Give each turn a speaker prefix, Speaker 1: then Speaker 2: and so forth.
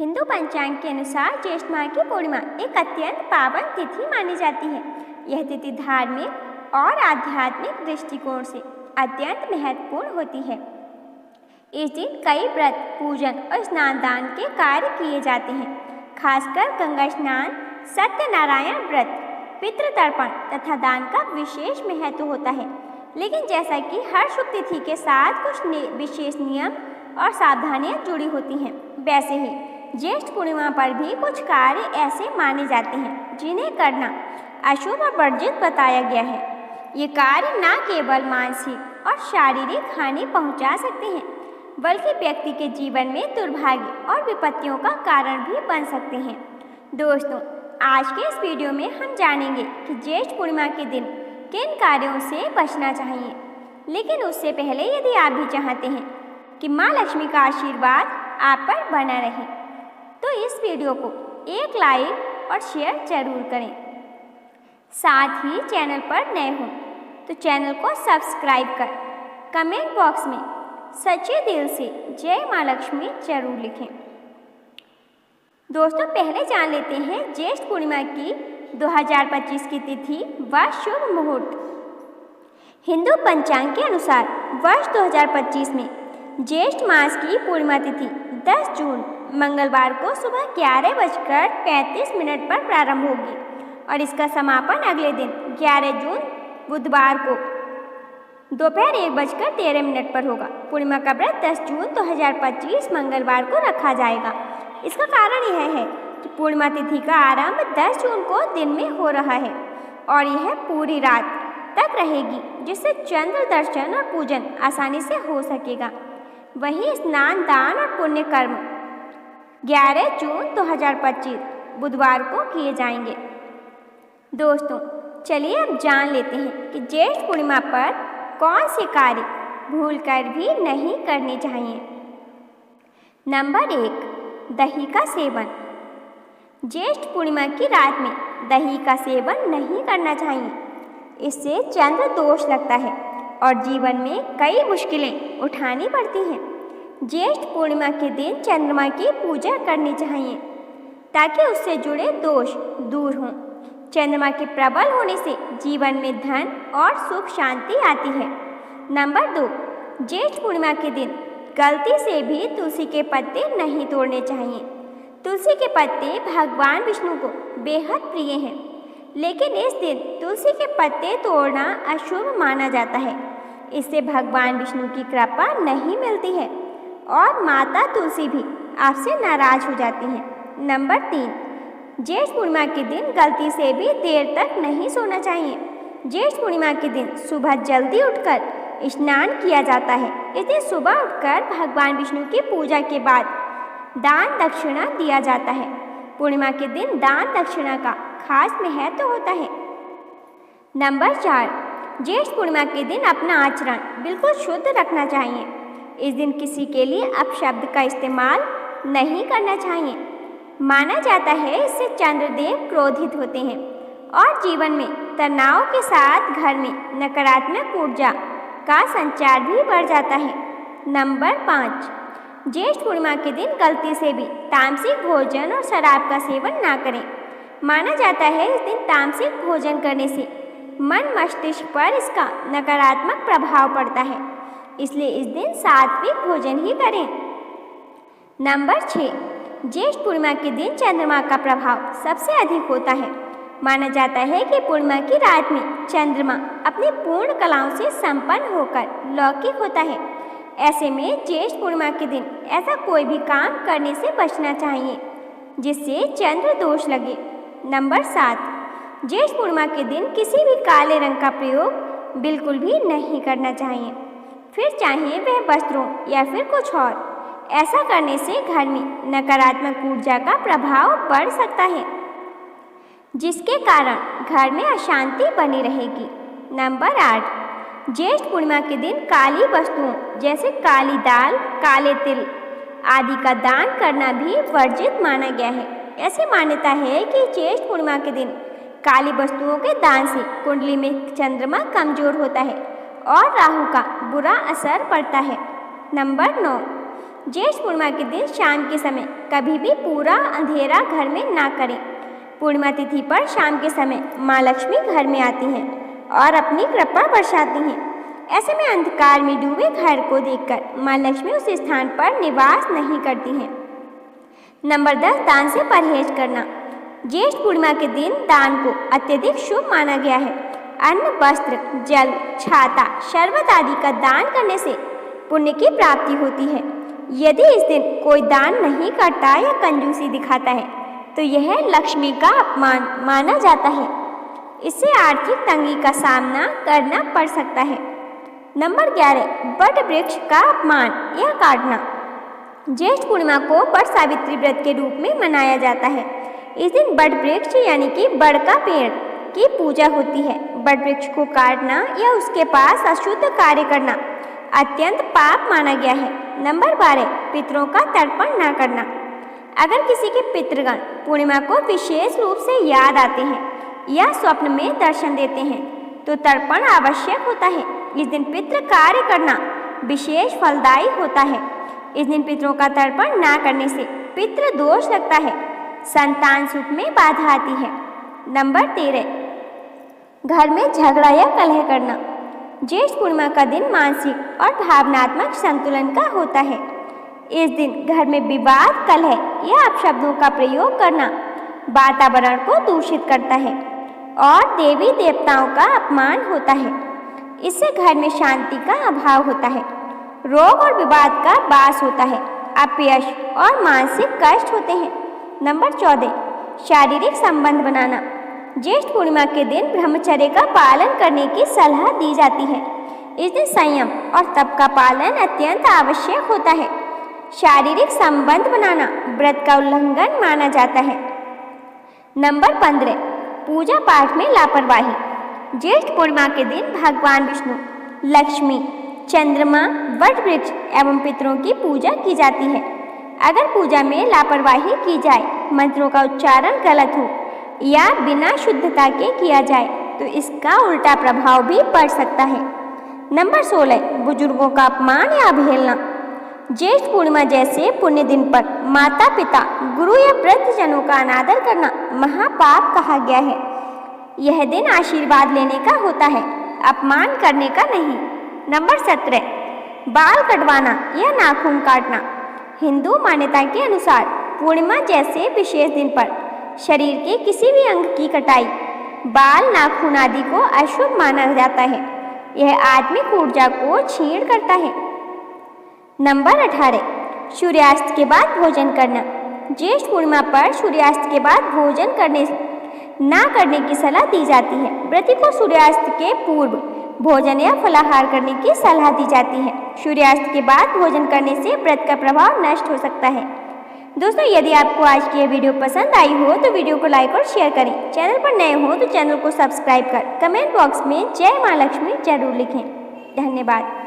Speaker 1: हिंदू पंचांग के अनुसार ज्येष्ठ माह की पूर्णिमा एक अत्यंत पावन तिथि मानी जाती है। यह तिथि धार्मिक और आध्यात्मिक दृष्टिकोण से अत्यंत महत्वपूर्ण होती है। इस दिन कई व्रत, पूजन और स्नान दान के कार्य किए जाते हैं। खासकर गंगा स्नान, सत्यनारायण व्रत, पितृतर्पण तथा दान का विशेष महत्व होता है। लेकिन जैसा कि हर शुभ तिथि के साथ कुछ विशेष नियम और सावधानियां जुड़ी होती हैं, वैसे ही ज्येष्ठ पूर्णिमा पर भी कुछ कार्य ऐसे माने जाते हैं जिन्हें करना अशुभ और वर्जित बताया गया है। ये कार्य न केवल मानसिक और शारीरिक हानि पहुंचा सकते हैं, बल्कि व्यक्ति के जीवन में दुर्भाग्य और विपत्तियों का कारण भी बन सकते हैं। दोस्तों, आज के इस वीडियो में हम जानेंगे कि ज्येष्ठ पूर्णिमा के दिन किन कार्यों से बचना चाहिए। लेकिन उससे पहले यदि आप भी चाहते हैं कि माँ लक्ष्मी का आशीर्वाद आप पर बना रहे, तो इस वीडियो को एक लाइक और शेयर जरूर करें। साथ ही चैनल पर नए हों तो चैनल को सब्सक्राइब कर कमेंट बॉक्स में सच्चे दिल से जय माँ लक्ष्मी जरूर लिखें। दोस्तों, पहले जान लेते हैं ज्येष्ठ पूर्णिमा की 2025 की तिथि व शुभ मुहूर्त। हिंदू पंचांग के अनुसार वर्ष 2025 में ज्येष्ठ मास की पूर्णिमा तिथि 10 जून मंगलवार को सुबह 11:35 पर प्रारंभ होगी और इसका समापन अगले दिन 11 जून बुधवार को दोपहर 1:13 पर होगा। पूर्णिमा का व्रत 10 जून 2025 मंगलवार को रखा जाएगा। इसका कारण यह है कि पूर्णिमा तिथि का आरंभ 10 जून को दिन में हो रहा है और यह पूरी रात तक रहेगी, जिससे चंद्र दर्शन और पूजन आसानी से हो सकेगा। वहीं स्नान, दान और पुण्य कर्म 11 जून 2025 बुधवार को किए जाएंगे। दोस्तों, चलिए अब जान लेते हैं कि ज्येष्ठ पूर्णिमा पर कौन से कार्य भूलकर भी नहीं करने चाहिए। नंबर 1, दही का सेवन। ज्येष्ठ पूर्णिमा की रात में दही का सेवन नहीं करना चाहिए। इससे चंद्र दोष लगता है और जीवन में कई मुश्किलें उठानी पड़ती हैं। ज्येष्ठ पूर्णिमा के दिन चंद्रमा की पूजा करनी चाहिए ताकि उससे जुड़े दोष दूर हों। चंद्रमा के प्रबल होने से जीवन में धन और सुख शांति आती है। नंबर 2, ज्येष्ठ पूर्णिमा के दिन गलती से भी तुलसी के पत्ते नहीं तोड़ने चाहिए। तुलसी के पत्ते भगवान विष्णु को बेहद प्रिय हैं, लेकिन इस दिन तुलसी के पत्ते तोड़ना अशुभ माना जाता है। इससे भगवान विष्णु की कृपा नहीं मिलती है और माता तुलसी भी आपसे नाराज हो जाती हैं। नंबर 3, ज्येष्ठ पूर्णिमा के दिन गलती से भी देर तक नहीं सोना चाहिए। ज्येष्ठ पूर्णिमा के दिन सुबह जल्दी उठकर स्नान किया जाता है। इस दिन सुबह उठकर भगवान विष्णु की पूजा के बाद दान दक्षिणा दिया जाता है। पूर्णिमा के दिन दान दक्षिणा का खास महत्व होता है। नंबर 4, ज्येष्ठ पूर्णिमा के दिन अपना आचरण बिल्कुल शुद्ध रखना चाहिए। इस दिन किसी के लिए अपशब्द का इस्तेमाल नहीं करना चाहिए। माना जाता है इससे चंद्रदेव क्रोधित होते हैं और जीवन में तनाव के साथ घर में नकारात्मक ऊर्जा का संचार भी बढ़ जाता है। नंबर 5, ज्येष्ठ पूर्णिमा के दिन गलती से भी तामसिक भोजन और शराब का सेवन ना करें। माना जाता है इस दिन तामसिक भोजन करने से मन मस्तिष्क पर इसका नकारात्मक प्रभाव पड़ता है, इसलिए इस दिन सात्विक भोजन ही करें। नंबर 6, ज्येष्ठ पूर्णिमा के दिन चंद्रमा का प्रभाव सबसे अधिक होता है। माना जाता है कि पूर्णिमा की रात में चंद्रमा अपनी पूर्ण कलाओं से संपन्न होकर लौकिक होता है। ऐसे में ज्येष्ठ पूर्णिमा के दिन ऐसा कोई भी काम करने से बचना चाहिए जिससे चंद्र दोष लगे। नंबर 7, ज्येष्ठ पूर्णिमा के दिन किसी भी काले रंग का प्रयोग बिल्कुल भी नहीं करना चाहिए, फिर चाहे वह वस्त्रों या फिर कुछ और। ऐसा करने से घर में नकारात्मक ऊर्जा का प्रभाव बढ़ सकता है, जिसके कारण घर में अशांति बनी रहेगी। नंबर 8, ज्येष्ठ पूर्णिमा के दिन काली वस्तुओं जैसे काली दाल, काले तिल आदि का दान करना भी वर्जित माना गया है। ऐसी मान्यता है कि ज्येष्ठ पूर्णिमा के दिन काली वस्तुओं के दान से कुंडली में चंद्रमा कमजोर होता है और राहु का बुरा असर पड़ता है। नंबर 9, ज्येष्ठ पूर्णिमा के दिन शाम के समय कभी भी पूरा अंधेरा घर में ना करें। पूर्णिमा तिथि पर शाम के समय माँ लक्ष्मी घर में आती हैं और अपनी कृपा बरसाती हैं। ऐसे में अंधकार में डूबे घर को देखकर माँ लक्ष्मी उस स्थान पर निवास नहीं करती हैं। नंबर 10, दान से परहेज करना। ज्येष्ठ पूर्णिमा के दिन दान को अत्यधिक शुभ माना गया है। अन्न, वस्त्र, जल, छाता, शरबत आदि का दान करने से पुण्य की प्राप्ति होती है। यदि इस दिन कोई दान नहीं करता या कंजूसी दिखाता है तो यह लक्ष्मी का अपमान माना जाता है। इससे आर्थिक तंगी का सामना करना पड़ सकता है। नंबर 11, वट वृक्ष का अपमान या काटना। ज्येष्ठ पूर्णिमा को वट सावित्री व्रत के रूप में मनाया जाता है। इस दिन वट वृक्ष यानी कि बड़ का पेड़ की पूजा होती है। वट वृक्ष को काटना या उसके पास अशुद्ध कार्य करना अत्यंत पाप माना गया है। नंबर 12, पितरों का तर्पण न करना। अगर किसी के पितृगण पूर्णिमा को विशेष रूप से याद आते हैं या स्वप्न में दर्शन देते हैं तो तर्पण आवश्यक होता है। इस दिन पितृ कार्य करना विशेष फलदायी होता है। इस दिन पितरों का तर्पण ना करने से पितृ दोष लगता है, संतान सुख में बाधा आती है। नंबर 13, घर में झगड़ा या कलह करना। ज्येष्ठ पूर्णिमा का दिन मानसिक और भावनात्मक संतुलन का होता है। इस दिन घर में विवाद, कलह या अपशब्दों का प्रयोग करना वातावरण को दूषित करता है और देवी देवताओं का अपमान होता है। इससे घर में शांति का अभाव होता है, रोग और विवाद का वास होता है, अपयश और मानसिक कष्ट होते हैं। नंबर 14, शारीरिक संबंध बनाना। ज्येष्ठ पूर्णिमा के दिन ब्रह्मचर्य का पालन करने की सलाह दी जाती है। इस दिन संयम और तप का पालन अत्यंत आवश्यक होता है। शारीरिक संबंध बनाना व्रत का उल्लंघन माना जाता है। नंबर 15, पूजा पाठ में लापरवाही। ज्येष्ठ पूर्णिमा के दिन भगवान विष्णु, लक्ष्मी, चंद्रमा, वट वृक्ष एवं पितरों की पूजा की जाती है। अगर पूजा में लापरवाही की जाए, मंत्रों का उच्चारण गलत हो या बिना शुद्धता के किया जाए तो इसका उल्टा प्रभाव भी पड़ सकता है। नंबर 16, बुजुर्गों का अपमान या अवहेलना। ज्येष्ठ पूर्णिमा जैसे पुण्य दिन पर माता पिता, गुरु या वृद्धजनों का अनादर करना महापाप कहा गया है। यह दिन आशीर्वाद लेने का होता है, अपमान करने का नहीं। नंबर 17, बाल कटवाना या नाखून काटना। हिंदू मान्यता के अनुसार पूर्णिमा जैसे विशेष दिन पर शरीर के किसी भी अंग की कटाई, बाल, नाखून आदि को अशुभ माना जाता है। यह आत्मिक ऊर्जा को क्षीण करता है। नंबर 18, सूर्यास्त के बाद भोजन करना। ज्येष्ठ पूर्णिमा पर सूर्यास्त के बाद भोजन ना करने की सलाह दी जाती है। व्रती को सूर्यास्त के पूर्व भोजन या फलाहार करने की सलाह दी जाती है। सूर्यास्त के बाद भोजन करने से व्रत का प्रभाव नष्ट हो सकता है। दोस्तों, यदि आपको आज की यह वीडियो पसंद आई हो तो वीडियो को लाइक और शेयर करें। चैनल पर नए हो तो चैनल को सब्सक्राइब कर कमेंट बॉक्स में जय माँ लक्ष्मी जरूर लिखें। धन्यवाद।